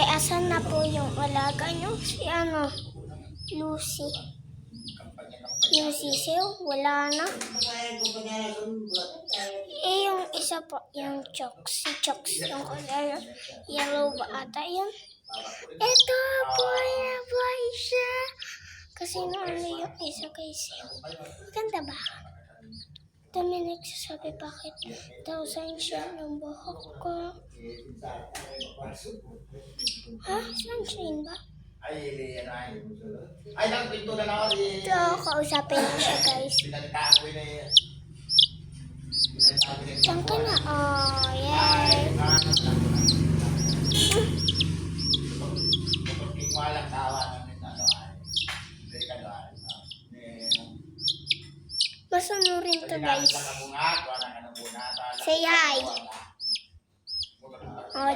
asan na po yung alaga nyo? Si Lucy. Lucy, wala na. Yung isa po, yung Chooks. Si Chooks, yung color yellow ba ata yun? Ito, buhay siya. Kasi yung isa kay Sil. Maganda ba? Dami nagsasabi bakit daw sunshine yung buhok ko. Ha? Sunshine ba? Ito, kausapin mo siya, guys. Saan ka na? Oh, yay! Masunurin to, guys. Say hi. Oh,